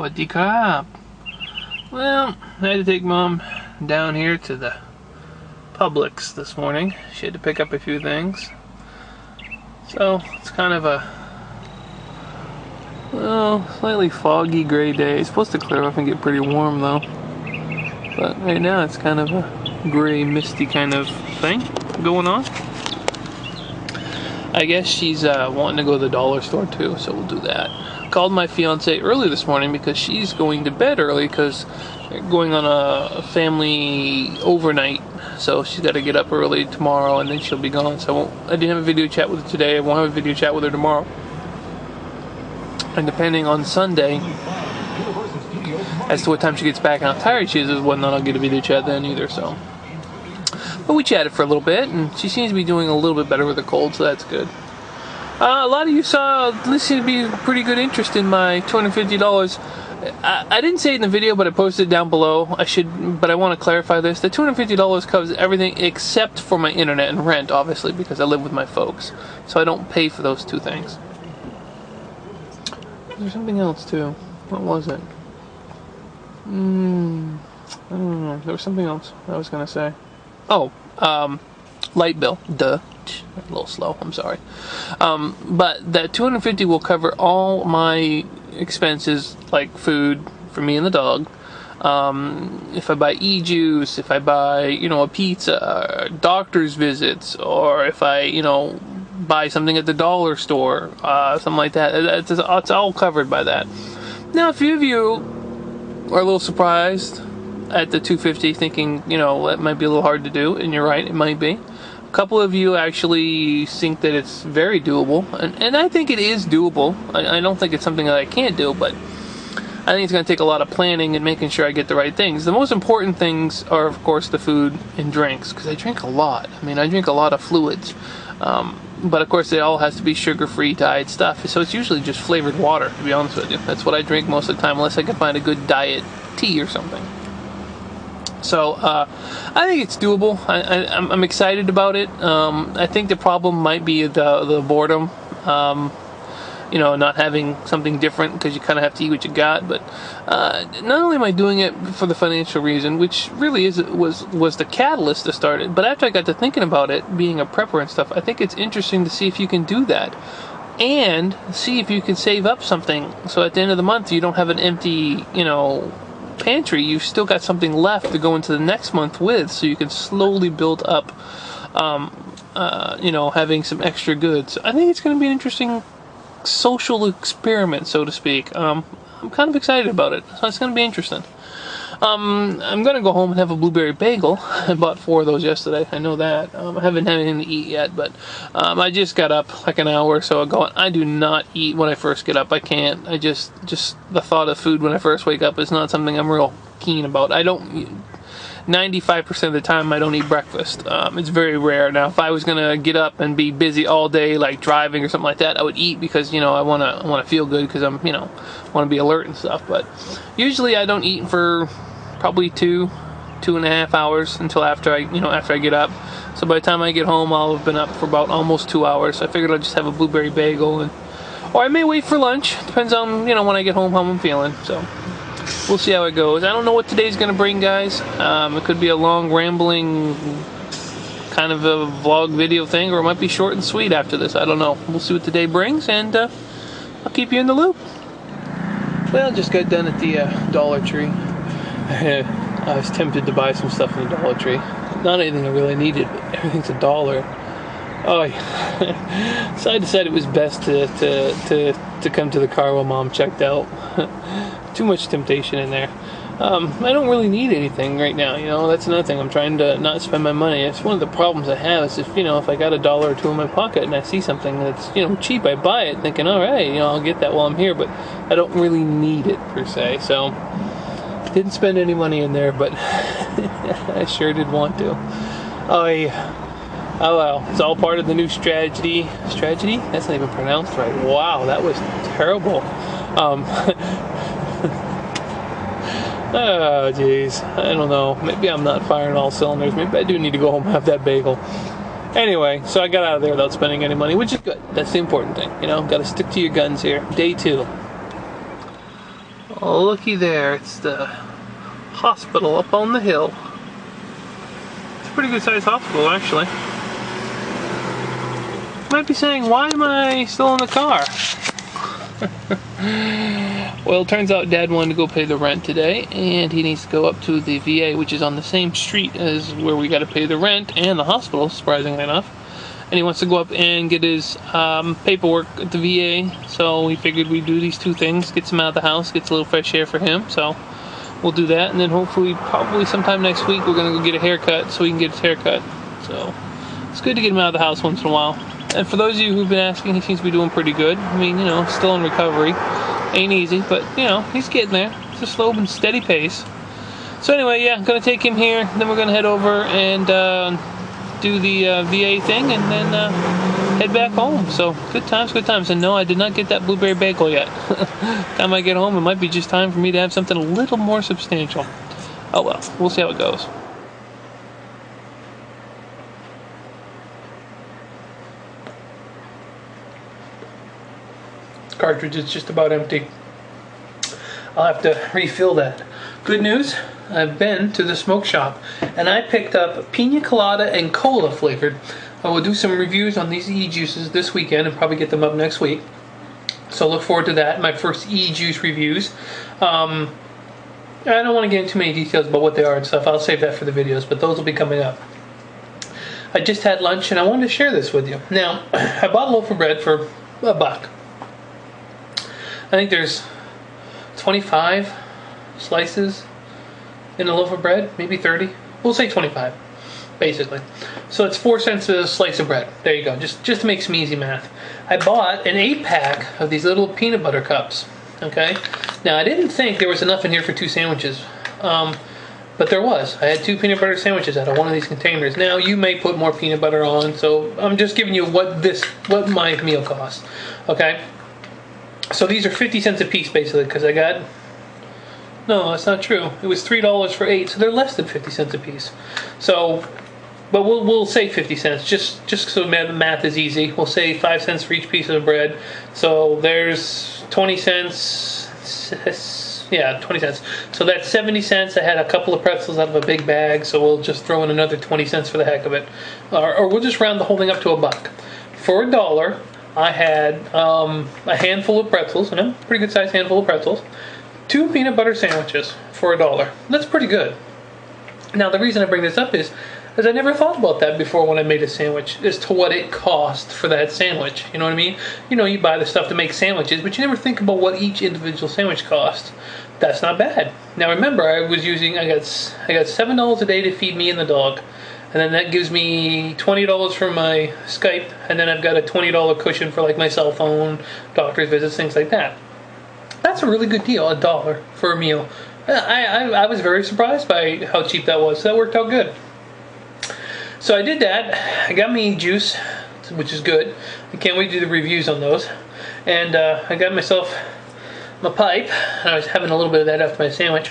Sawadee krap. Well, I had to take Mom down here to the Publix this morning. She had to pick up a few things. So, it's kind of a, well, slightly foggy gray day. It's supposed to clear up and get pretty warm though. But right now it's kind of a gray, misty kind of thing going on. I guess she's wanting to go to the dollar store too, so we'll do that. Called my fiance early this morning because she's going to bed early because they're going on a family overnight. So she's got to get up early tomorrow and then she'll be gone. So I didn't have a video chat with her today. I won't have a video chat with her tomorrow. And depending on Sunday as to what time she gets back and how tired she is whether or not I'll get a video chat then either. So, but we chatted for a little bit and she seems to be doing a little bit better with the cold, so that's good. A lot of you listened to be pretty good interest in my $250. I didn't say it in the video, but I posted it down below. But I want to clarify this. The $250 covers everything except for my internet and rent, obviously, because I live with my folks. So I don't pay for those two things. There's something else too. What was it? I don't know. There was something else I was gonna say. Oh, light bill. Duh. A little slow, I'm sorry. But that $250 will cover all my expenses, like food for me and the dog. If I buy e-juice, if I buy, a pizza, doctor's visits, or if I, buy something at the dollar store, something like that. It's all covered by that. Now, a few of you are a little surprised at the $250, thinking, that might be a little hard to do, and you're right, it might be. A couple of you actually think that it's very doable, and I think it is doable. I don't think it's something that I can't do, but I think it's going to take a lot of planning and making sure I get the right things. The most important things are, of course, the food and drinks, because I drink a lot. I drink a lot of fluids. But, of course, it all has to be sugar-free diet stuff, so it's usually just flavored water, to be honest with you. That's what I drink most of the time, unless I can find a good diet tea or something. So, I think it's doable. I'm excited about it. I think the problem might be the boredom. Not having something different because you kind of have to eat what you got. But not only am I doing it for the financial reason, which really was the catalyst to start it, but after I got to thinking about it, being a prepper and stuff, I think it's interesting to see if you can do that. And see if you can save up something so at the end of the month you don't have an empty, pantry. You've still got something left to go into the next month with, so you can slowly build up having some extra goods. I think it's going to be an interesting social experiment, so to speak. I'm kind of excited about it, so it's going to be interesting. I'm going to go home and have a blueberry bagel. I bought 4 of those yesterday, I know that. I haven't had anything to eat yet, but I just got up like an hour or so ago. I do not eat when I first get up. I can't. I just the thought of food when I first wake up is not something I'm real keen about. 95% of the time I don't eat breakfast. It's very rare. Now, if I was gonna get up and be busy all day, like driving or something like that, I would eat because I wanna feel good because I'm want to be alert and stuff. But usually I don't eat for probably 2.5 hours until after I get up. So by the time I get home, I'll have been up for about almost 2 hours. So I figured I'll just have a blueberry bagel, or I may wait for lunch. Depends on when I get home how I'm feeling. So we'll see how it goes. I don't know what today's gonna bring, guys. It could be a long, rambling kind of a vlog video thing, or it might be short and sweet after this. I don't know. We'll see what today brings, and I'll keep you in the loop. Well, just got done at the Dollar Tree. I was tempted to buy some stuff in the Dollar Tree. Not anything I really needed, but everything's $1. Oh, yeah. So I decided it was best to come to the car while Mom checked out. Too much temptation in there. I don't really need anything right now, that's another thing. I'm trying to not spend my money. It's one of the problems I have is if I got $1 or $2 in my pocket and I see something that's, cheap, I buy it thinking, all right, I'll get that while I'm here, but I don't really need it per se. So didn't spend any money in there, but I sure did want to. Oh, yeah. Oh, well. It's all part of the new strategy. Strategy? That's not even pronounced right. Wow, that was terrible. Oh, jeez. I don't know. Maybe I'm not firing all cylinders. Maybe I do need to go home and have that bagel. Anyway, so I got out of there without spending any money, which is good. That's the important thing. Got to stick to your guns here. Day 2. Oh, looky there. It's the hospital up on the hill. It's a pretty good sized hospital, actually. You might be saying, why am I still in the car? Well, it turns out Dad wanted to go pay the rent today, and he needs to go up to the VA, which is on the same street as where we got to pay the rent and the hospital, surprisingly enough. And he wants to go up and get his paperwork at the VA, so we figured we'd do these two things, gets him out of the house, gets a little fresh air for him, so we'll do that, and then hopefully, probably sometime next week, we're going to go get a haircut so he can get his haircut. So it's good to get him out of the house once in a while. And for those of you who've been asking, he seems to be doing pretty good. I mean, you know, still in recovery. Ain't easy, but, you know, he's getting there. It's a slow and steady pace. So anyway, yeah, I'm going to take him here. Then we're going to head over and do the VA thing and then head back home. So good times, good times. And no, I did not get that blueberry bagel yet. Time I get home, it might be just time for me to have something a little more substantial. Oh well, we'll see how it goes. Cartridge is just about empty. I'll have to refill that. Good news, I've been to the smoke shop and I picked up pina colada and cola flavored. I will do some reviews on these e-juices this weekend and probably get them up next week. So look forward to that, my first e-juice reviews. I don't want to get into many details about what they are and stuff. I'll save that for the videos, but those will be coming up. I just had lunch and I wanted to share this with you. Now, I bought a loaf of bread for $1. I think there's 25 slices in a loaf of bread, maybe 30. We'll say 25, basically. So it's 4 cents a slice of bread. There you go, just to make some easy math. I bought an 8-pack of these little peanut butter cups, okay? Now, I didn't think there was enough in here for 2 sandwiches, but there was. I had 2 peanut butter sandwiches out of one of these containers. Now, you may put more peanut butter on, so I'm just giving you what my meal costs, okay? So these are 50 cents a piece, basically, because I got... No, that's not true. It was $3 for 8, so they're less than 50 cents a piece. So, but we'll say 50 cents, just so math is easy. We'll say 5 cents for each piece of bread. So there's 20 cents. Yeah, 20 cents. So that's 70 cents. I had a couple of pretzels out of a big bag, so we'll just throw in another 20 cents for the heck of it. Or we'll just round the whole thing up to $1. For $1, I had a handful of pretzels, and a pretty good sized handful of pretzels, 2 peanut butter sandwiches for $1. That's pretty good. Now the reason I bring this up is I never thought about that before when I made a sandwich, as to what it cost for that sandwich. You know what I mean? You know, you buy the stuff to make sandwiches, but you never think about what each individual sandwich costs. That's not bad. Now remember, I got $7 a day to feed me and the dog. And then that gives me $20 for my Skype, and then I've got a $20 cushion for like my cell phone, doctor's visits, things like that. That's a really good deal, $1 for a meal. I was very surprised by how cheap that was. So that worked out good. So I did that. I got me juice, which is good. I can't wait to do the reviews on those. And I got myself my pipe, and I was having a little bit of that after my sandwich.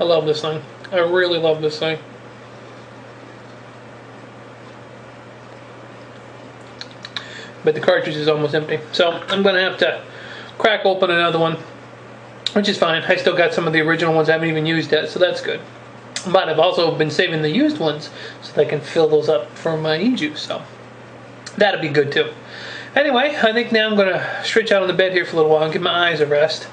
I love this thing. I really love this thing. But the cartridge is almost empty. So I'm going to have to crack open another one, which is fine. I still got some of the original ones I haven't even used yet, so that's good. But I've also been saving the used ones so that I can fill those up for my e-juice. So that'll be good too. Anyway, I think now I'm going to stretch out on the bed here for a little while and give my eyes a rest.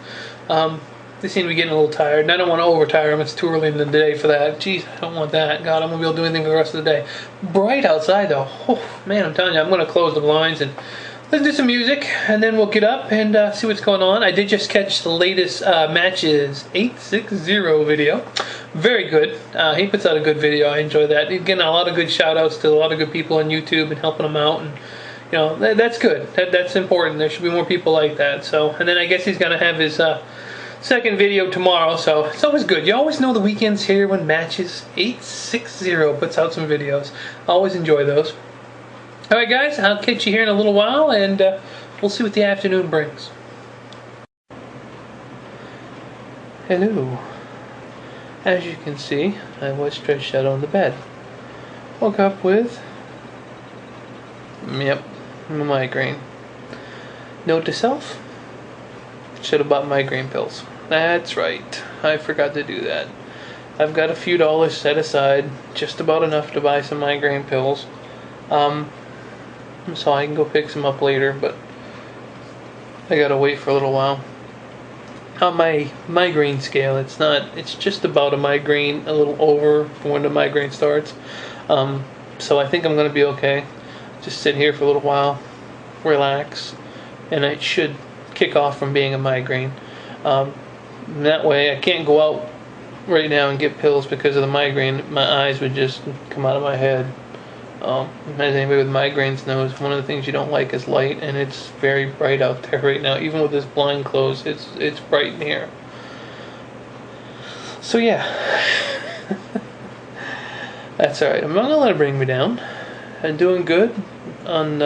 They seem to be getting a little tired, and I don't want to overtire them. It's too early in the day for that. Jeez, I don't want that. God, I'm going to be able to do anything for the rest of the day. Bright outside, though. Oh, man, I'm telling you, I'm going to close the blinds and let's do some music, and then we'll get up and see what's going on. I did just catch the latest Matches 860 video. Very good. He puts out a good video. I enjoy that. He's getting a lot of good shout-outs to a lot of good people on YouTube and helping them out, and you know, that's good. That's important. There should be more people like that. So, and then I guess he's going to have his second video tomorrow, so it's always good. You always know the weekends here when Matches 860 puts out some videos. I always enjoy those. Alright guys, I'll catch you here in a little while, and we'll see what the afternoon brings. Hello. As you can see, I was stretched out on the bed. Woke up with... Yep, from a migraine. Note to self, should have bought migraine pills. That's right, I forgot to do that. I've got a few dollars set aside, just about enough to buy some migraine pills. So I can go pick some up later, but I gotta wait for a little while. On my migraine scale, it's just about a migraine, a little over when the migraine starts. So I think I'm gonna be okay. Just sit here for a little while, relax, and it should kick off from being a migraine. That way I can't go out right now and get pills because of the migraine. My eyes would just come out of my head. As anybody with migraines knows, one of the things you don't like is light, and it's very bright out there right now. Even with this blind closed, it's bright in here. So yeah, that's alright. I'm not gonna let it bring me down. I'm doing good on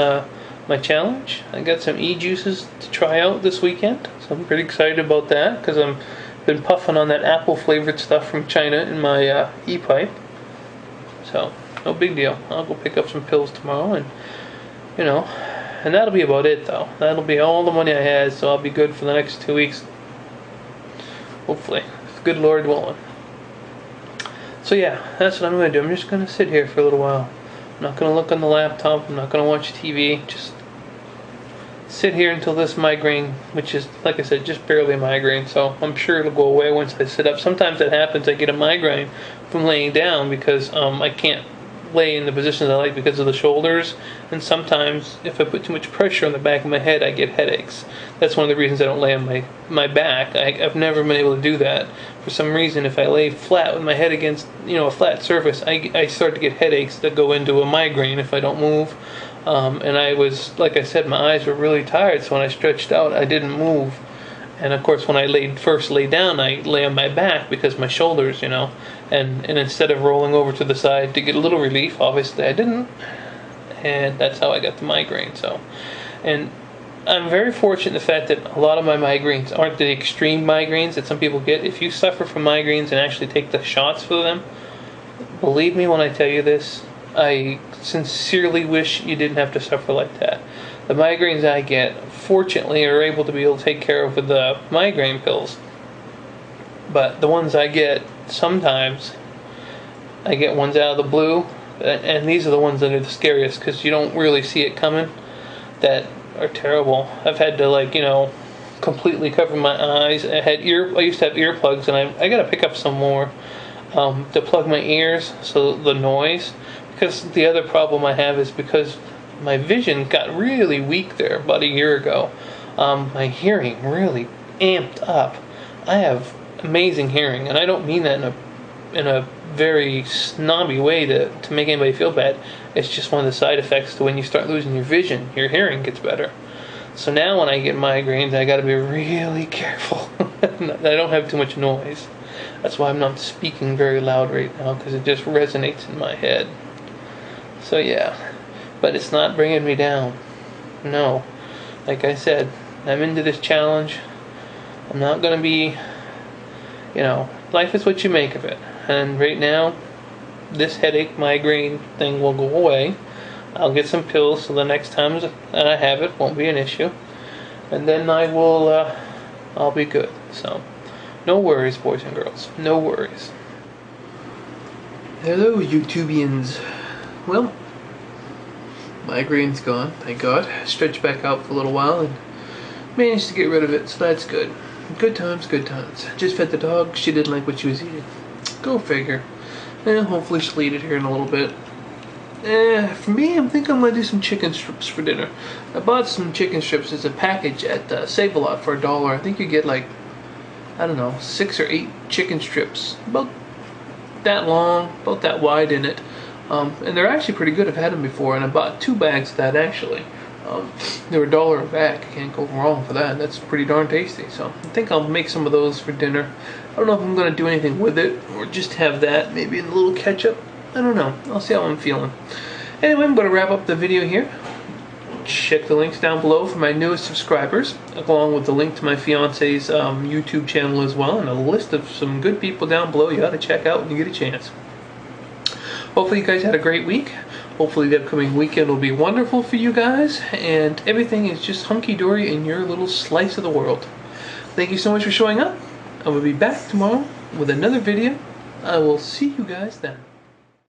my challenge. I got some e-juices to try out this weekend, so I'm pretty excited about that because I've been puffing on that apple flavored stuff from China in my e-pipe. So no big deal. I'll go pick up some pills tomorrow, and and that'll be about it though. That'll be all the money I had, so I'll be good for the next 2 weeks. Hopefully. Good Lord willing. So yeah, that's what I'm gonna do. I'm just gonna sit here for a little while. I'm not gonna look on the laptop, I'm not gonna watch TV, just sit here until this migraine, which is, like I said, just barely a migraine, so I'm sure it'll go away once I sit up. Sometimes that happens, I get a migraine from laying down because I can't lay in the positions I like because of the shoulders, and sometimes if I put too much pressure on the back of my head I get headaches. That's one of the reasons I don't lay on my back. I've never been able to do that. For some reason, if I lay flat with my head against a flat surface, I start to get headaches that go into a migraine if I don't move. And I was, like I said, my eyes were really tired, so when I stretched out I didn't move. And of course when I first lay down, I lay on my back because my shoulders, and instead of rolling over to the side to get a little relief, obviously I didn't, and that's how I got the migraine. So, and I'm very fortunate in the fact that a lot of my migraines aren't the extreme migraines that some people get. If you suffer from migraines and actually take the shots for them, believe me when I tell you this, I sincerely wish you didn't have to suffer like that. The migraines I get, fortunately, are able to be able to take care of with the migraine pills. But the ones I get, sometimes, I get ones out of the blue, and these are the ones that are the scariest because you don't really see it coming, that are terrible. I've had to, completely cover my eyes. I used to have earplugs, and I got to pick up some more to plug my ears, so the noise. Because the other problem I have is because my vision got really weak there about a year ago. My hearing really amped up. I have amazing hearing, and I don't mean that in a very snobby way to make anybody feel bad. It's just one of the side effects to when you start losing your vision, your hearing gets better. So now when I get migraines, I got to be really careful. I don't have too much noise. That's why I'm not speaking very loud right now, because it just resonates in my head. So yeah, but it's not bringing me down. No, like I said, I'm into this challenge. I'm not going to be, life is what you make of it. And right now, this headache, migraine thing will go away. I'll get some pills so the next time that I have it won't be an issue. And then I'll be good. So, no worries, boys and girls. No worries. Hello, YouTubians. Well, migraine's gone, thank God. Stretched back out for a little while and managed to get rid of it, so that's good. Good times, good times. Just fed the dog, she didn't like what she was eating. Go figure. Hopefully she'll eat it here in a little bit. For me, I think I'm gonna do some chicken strips for dinner. I bought some chicken strips as a package at Save-A-Lot for $1. I think you get 6 or 8 chicken strips. About that long, about that wide in it. And they're actually pretty good. I've had them before, and I bought 2 bags of that actually. They were $1 a bag. I can't go wrong for that. That's pretty darn tasty. So I think I'll make some of those for dinner. I don't know if I'm going to do anything with it or just have that, maybe in a little ketchup. I don't know. I'll see how I'm feeling. Anyway, I'm going to wrap up the video here. Check the links down below for my newest subscribers, along with the link to my fiance's YouTube channel as well, and a list of some good people down below you ought to check out when you get a chance. Hopefully you guys had a great week. Hopefully the upcoming weekend will be wonderful for you guys, and everything is just hunky-dory in your little slice of the world. Thank you so much for showing up. I will be back tomorrow with another video. I will see you guys then.